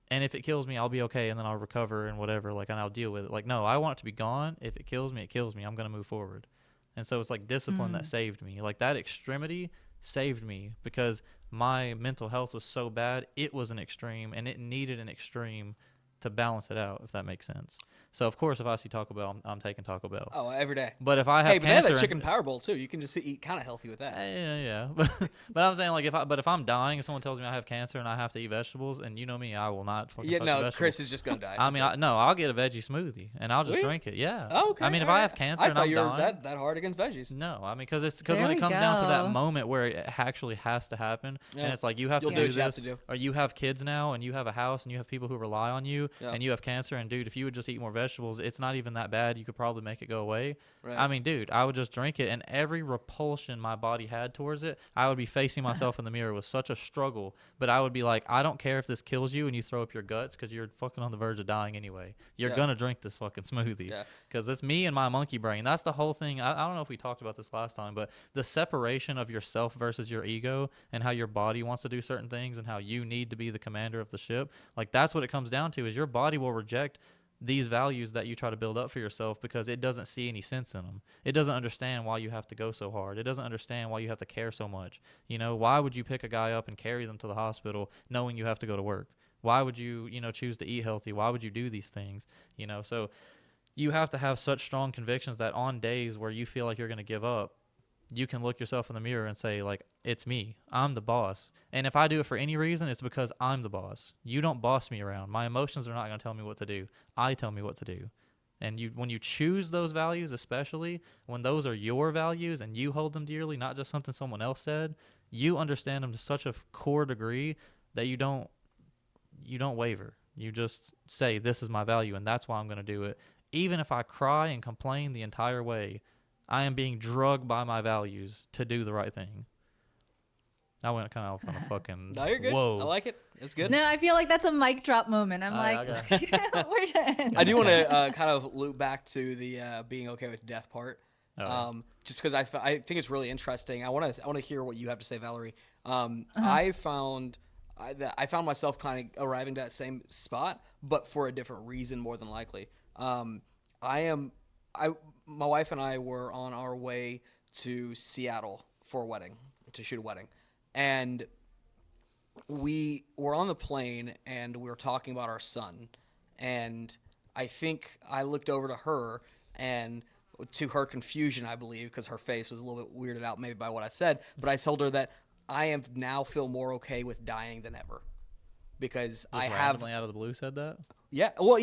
if it kills me, I'll be okay, and then I'll recover and whatever, and I'll deal with it. Like, no, I want it to be gone. If it kills me, it kills me. I'm going to move forward. And so it's like discipline that saved me. Like, that extremity saved me because my mental health was so bad. It was an extreme, and it needed an extreme to balance it out, if that makes sense. So, of course, if I see Taco Bell, I'm taking Taco Bell. Oh, every day. But if I have Hey, but they have cancer, a chicken power bowl too. You can just eat kind of healthy with that. yeah. But I'm saying, like, if I'm dying and someone tells me I have cancer and I have to eat vegetables, and you know me, I will not fucking touch a vegetable. Chris is just gonna die. I mean, I'll get a veggie smoothie and I'll just Really? drink it. Yeah. Oh, okay. I mean, if I have cancer I and thought I'm you were dying, that hard against veggies. no, I mean, because There when it we comes down to that go. moment where it actually has to happen, Yeah. and it's like you have You'll to do do what you have this, to do. or you have kids now, and you have a house, and you have people who rely on you, Yeah. and you have cancer, and dude, if you would just eat more vegetables, it's not even that bad. You could probably make it go away. Right. I mean, dude, I would just drink it, and every repulsion my body had towards it, I would be facing myself in the mirror with such a struggle, but I would be like, I don't care if this kills you and you throw up your guts because you're fucking on the verge of dying anyway. You're Yeah. gonna drink this fucking smoothie Yeah. because it's me and my monkey brain. That's the whole thing. I don't know if we talked about this last time, but the separation of yourself versus your ego and how your body wants to do certain things and how you need to be the commander of the ship, like, that's what it comes down to, is your body will reject these values that you try to build up for yourself because it doesn't see any sense in them. It doesn't understand why you have to go so hard. It doesn't understand why you have to care so much. Why would you pick a guy up and carry them to the hospital knowing you have to go to work? Why would you, choose to eat healthy? Why would you do these things? So you have to have such strong convictions that on days where you feel like you're going to give up, you can look yourself in the mirror and say, like, it's me. I'm the boss. And if I do it for any reason, it's because I'm the boss. You don't boss me around. My emotions are not going to tell me what to do. I tell me what to do. And when you choose those values, especially when those are your values and you hold them dearly, not just something someone else said, you understand them to such a core degree that you don't waver. You just say, this is my value, and that's why I'm going to do it. Even if I cry and complain the entire way, I am being drugged by my values to do the right thing. I went kind of on a fucking No, you're good. whoa. I like it. It's good. No, I feel like that's a mic drop moment. I'm I like, got we're done. I do want to kind of loop back to the being okay with death part, just because I think it's really interesting. I want to hear what you have to say, Valerie. I found myself kind of arriving to that same spot, but for a different reason, more than likely. My wife and I were on our way to Seattle for a wedding, to shoot a wedding, and we were on the plane and we were talking about our son, and I think I looked over to her, and to her confusion, I believe, because her face was a little bit weirded out maybe by what I said, but I told her that I am now feel more okay with dying than ever, because Just randomly out of the blue said that? Well,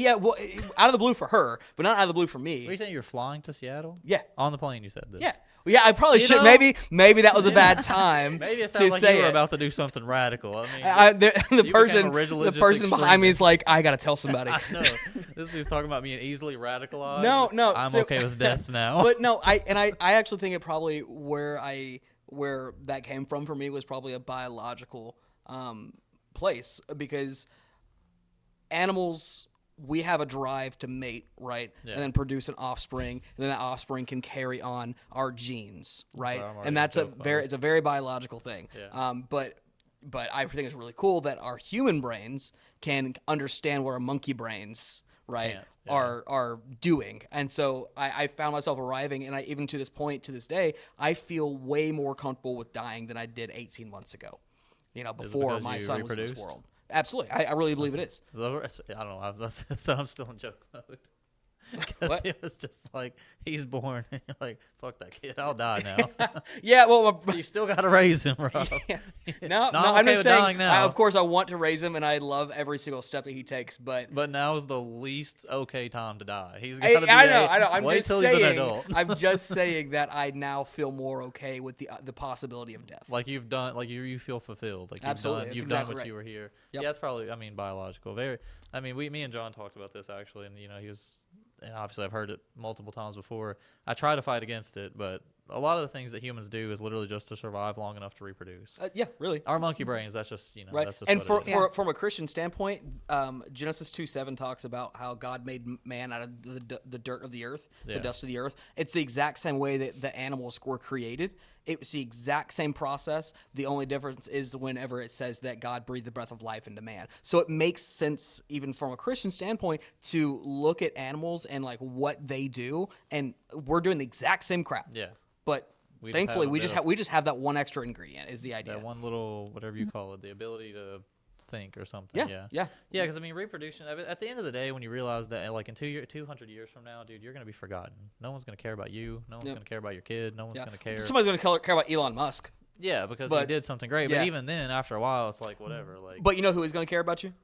out of the blue for her, but not out of the blue for me. Are you saying you're flying to Seattle? Yeah. On the plane you said this? Yeah. Well, yeah, I probably You should. know- Maybe that was a bad time. Maybe it to sounds like say you were it. about to do something radical. I mean, The became a person religious behind me is like, I gotta tell somebody. I know. This dude's talking about being easily radicalized. No. I'm so- okay with death now. But no, I actually think it probably where that came from for me was probably a biological place, because animals, we have a drive to mate, right? Yeah. And then produce an offspring, and then that offspring can carry on our genes, right? Sorry, I'm already And that's joking about it. it's a very biological thing. Yeah. But I think it's really cool that our human brains can understand what our monkey brains, right, Can't, yeah. are doing. And so I found myself arriving, and even to this day, I feel way more comfortable with dying than I did 18 months ago, before because my you son was in this reproduced? world. Absolutely. I really believe it is. I don't know. I'm still in joke mode. Because What? it was just like, he's born, and you're like, fuck that kid, I'll die now. Yeah, well, You still got to raise him, bro. yeah. No, I'm I'm okay just with saying, dying now. of course I want to raise him, and I love every single step that he takes, but But now is the least okay time to die. He's I, got to be I know. I'm wait just till he's an saying. adult. I'm just saying that I now feel more okay with the possibility of death. Like you've done, like you feel fulfilled. Like Absolutely, that's you've exactly done what right. you were here. Yep. Yeah, it's probably, I mean, biological. Me and John talked about this actually, and he was, and obviously I've heard it multiple times before. I try to fight against it, but a lot of the things that humans do is literally just to survive long enough to reproduce. Yeah, really. Our monkey brains, that's just, Right. that's just And what it is. from a Christian standpoint, Genesis 2:7 talks about how God made man out of the dirt of the earth, Yeah. the dust of the earth. It's the exact same way that the animals were created. It was the exact same process. The only difference is whenever it says that God breathed the breath of life into man. So it makes sense, even from a Christian standpoint, to look at animals and like what they do, and we're doing the exact same crap. Yeah. But We just thankfully, have a we bit just of- have we just have that one extra ingredient. Is the idea? That one little, whatever you call it, the ability to think or something. Yeah. Yeah, because I mean, reproduction. At the end of the day, when you realize that, like in 200 years from now, dude, you're gonna be forgotten. No one's gonna care about you. No one's Yep. gonna care about your kid. No one's Yeah. gonna care. Somebody's gonna care about Elon Musk. Yeah, because he But- did something great. yeah. But even then, after a while, it's like whatever. Like, But you know who is going to care about you?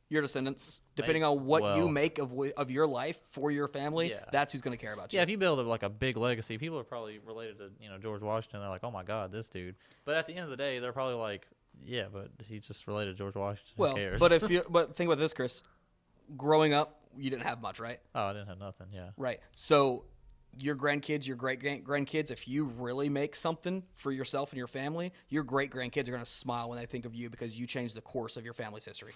Your descendants. Depending on what you well- make of your life for your family, Yeah. that's who's going to care about you. yeah, if you build like a big legacy, people are probably related to George Washington. They're like, oh my God, this dude. But at the end of the day, they're probably like, yeah, but he just related to George Washington. Who Well, cares? but think about this, Chris. Growing up, you didn't have much, right? oh, I didn't have nothing. Yeah. Right. So your grandkids, your great-grandkids, if you really make something for yourself and your family, your great-grandkids are going to smile when they think of you because you changed the course of your family's history.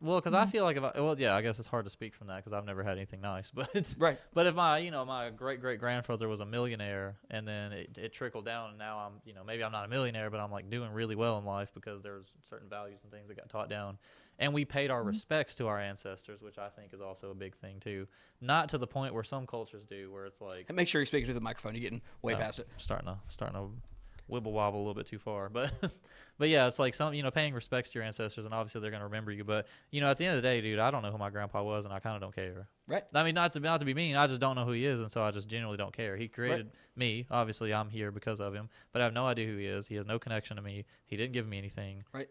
Well, because I feel like I guess it's hard to speak from that because I've never had anything nice. But Right. But if my great grandfather was a millionaire and then it trickled down and now I'm maybe I'm not a millionaire but I'm like doing really well in life because there's certain values and things that got taught down, and we paid our respects to our ancestors, which I think is also a big thing too. Not to the point where some cultures do, where it's like And make sure you're speaking to the microphone. You're getting way no, past it. starting to wibble wobble a little bit too far. But but yeah, it's like some, paying respects to your ancestors, and obviously they're gonna remember you. But at the end of the day, dude, I don't know who my grandpa was, and I kind of don't care. Right. I mean, not to be mean, I just don't know who he is, and so I just genuinely don't care. He created me. Obviously, I'm here because of him, but I have no idea who he is. He has no connection to me. He didn't give me anything. Right.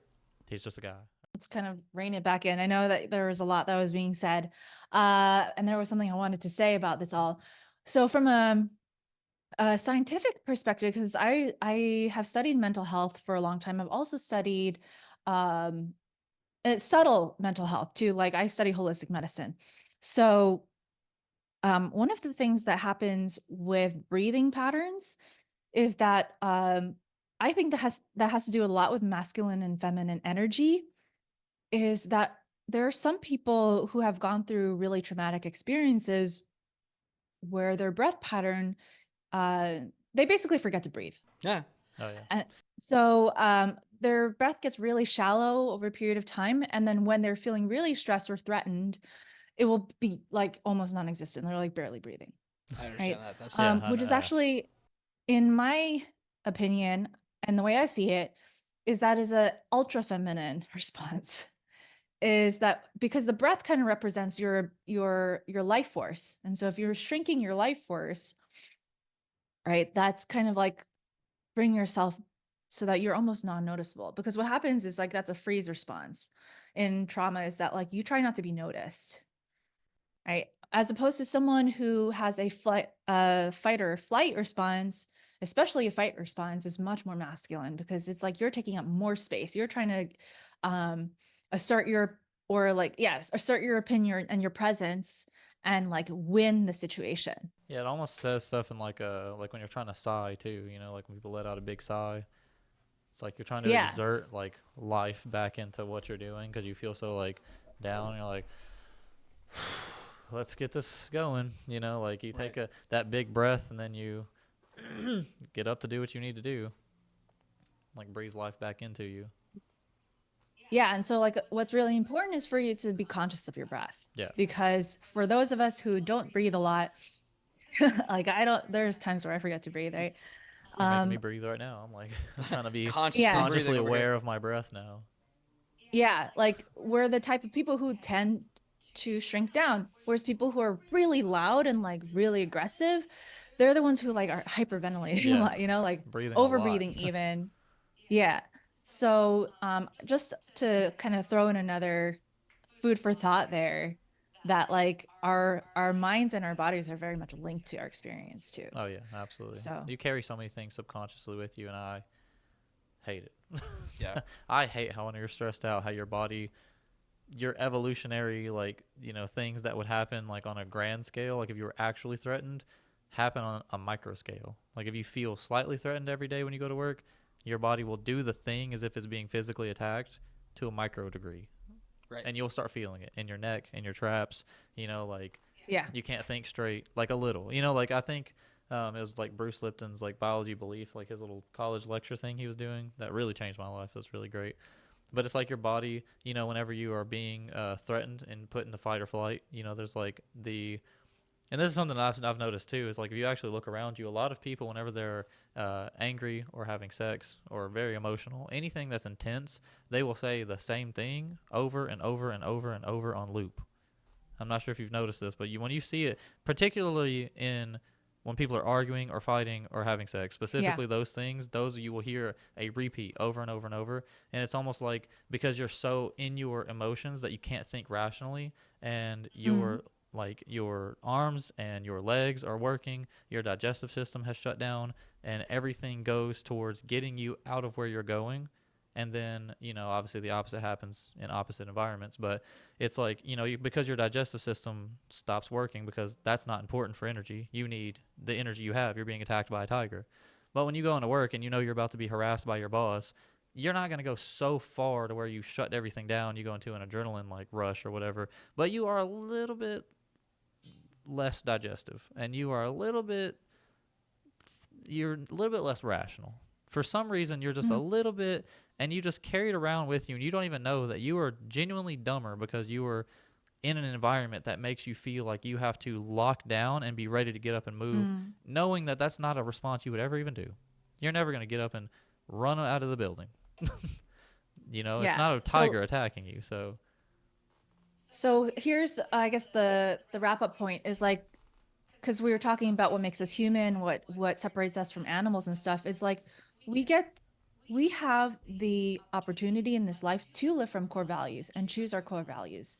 He's just a guy. Let's kind of rein it back in. I know that there was a lot that was being said, and there was something I wanted to say about this all. So from a scientific perspective, because I have studied mental health for a long time. I've also studied subtle mental health too. Like I study holistic medicine. So one of the things that happens with breathing patterns is that I think that has to do a lot with masculine and feminine energy. Is that there are some people who have gone through really traumatic experiences where their breath pattern, they basically forget to breathe. Yeah. Oh yeah. And so their breath gets really shallow over a period of time. And then when they're feeling really stressed or threatened, it will be like almost non-existent. They're like barely breathing. I understand Right. that. That's Yeah, Which is actually, in my opinion, and the way I see it, is that is a ultra feminine response. Is that because the breath kind of represents your life force. And so if you're shrinking your life force, right, that's kind of like bring yourself so that you're almost non-noticeable. Because what happens is like that's a freeze response in trauma, is that like you try not to be noticed, right? As opposed to someone who has a fight or flight response, especially a fight response, is much more masculine, because it's like you're taking up more space. You're trying to assert your, or like, yes, assert your opinion and your presence and like win the situation. Yeah, it almost says stuff in like when you're trying to sigh too, like when people let out a big sigh. It's like you're trying to Yeah. exert like life back into what you're doing because you feel so like down. And you're like, let's get this going. Like you take that big breath and then you get up to do what you need to do. Like breathes life back into you. Yeah. And so like what's really important is for you to be conscious of your breath. Yeah. Because for those of us who don't breathe a lot, like there's times where I forget to breathe, right? You're making me breathe right now. I'm like I'm trying to be consciously, consciously over aware here. of my breath now. Yeah, like we're the type of people who tend to shrink down, whereas people who are really loud and like really aggressive, they're the ones who like are hyperventilating a lot, like breathing a over lot. breathing even. Yeah. So just to kind of throw in another food for thought there, that like our minds and our bodies are very much linked to our experience too. Oh yeah, absolutely. So You carry so many things subconsciously with you, and I hate it. Yeah. I hate how when you're stressed out, how your body, your evolutionary things that would happen like on a grand scale, like if you were actually threatened, happen on a micro scale. Like if you feel slightly threatened every day when you go to work, your body will do the thing as if it's being physically attacked to a micro degree. Right. And you'll start feeling it in your neck, in your traps, like yeah. you can't think straight, like a little, like I think it was like Bruce Lipton's like biology belief, like his little college lecture thing he was doing that really changed my life. That's really great. But it's like your body, whenever you are being threatened and put into fight or flight, there's like and this is something I've noticed too, is like if you actually look around you, a lot of people, whenever they're angry or having sex or very emotional, anything that's intense, they will say the same thing over and over and over and over on loop. I'm not sure if you've noticed this, but when you see it, particularly when people are arguing or fighting or having sex, specifically those things, those you will hear a repeat over and over and over. And it's almost like because you're so in your emotions that you can't think rationally, and your arms and your legs are working, your digestive system has shut down, and everything goes towards getting you out of where you're going. And then, obviously the opposite happens in opposite environments. But it's like, because your digestive system stops working, because that's not important for energy. You need the energy you have. You're being attacked by a tiger. But when you go into work and you're about to be harassed by your boss, you're not going to go so far to where you shut everything down. You go into an adrenaline like rush or whatever. But you are a little bit less digestive, and you're a little bit less rational. For some reason, you're just a little bit, and you just carry it around with you, and you don't even know that you are genuinely dumber because you are in an environment that makes you feel like you have to lock down and be ready to get up and move, knowing that that's not a response you would ever even do. you're never going to get up and run out of the building. It's Yeah. not a tiger attacking you. So here's, I guess the wrap up point is like, because we were talking about what makes us human, what separates us from animals and stuff, is like we have the opportunity in this life to live from core values and choose our core values.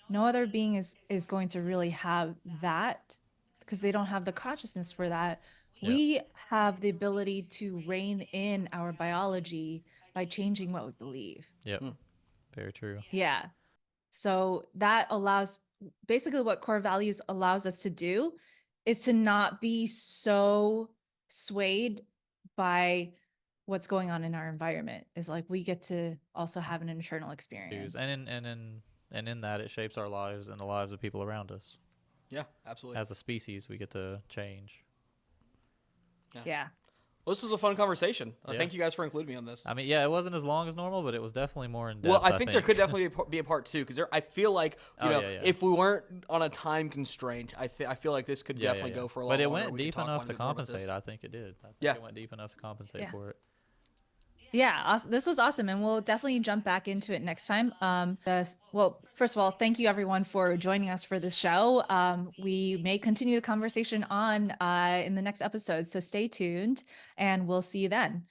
No other being is going to really have that because they don't have the consciousness for that. Yep. We have the ability to rein in our biology by changing what we believe. Yep. Very true. Yeah. So that allows, basically what core values allows us to do is to not be so swayed by what's going on in our environment. Is like we get to also have an internal experience. And in that, it shapes our lives and the lives of people around us. Yeah, absolutely. As a species, we get to change. Yeah. Well, this was a fun conversation. Yeah. Thank you guys for including me on this. I mean, yeah, it wasn't as long as normal, but it was definitely more in depth. Well, I think there could definitely be a part two because I feel like if we weren't on a time constraint, I feel like this could definitely go for a lot. But it longer. went deep enough to compensate. I think it did. I think it went deep enough to compensate for it. Yeah, this was awesome, and we'll definitely jump back into it next time. Well, first of all, thank you everyone for joining us for this show. We may continue the conversation on in the next episode, so stay tuned, and we'll see you then.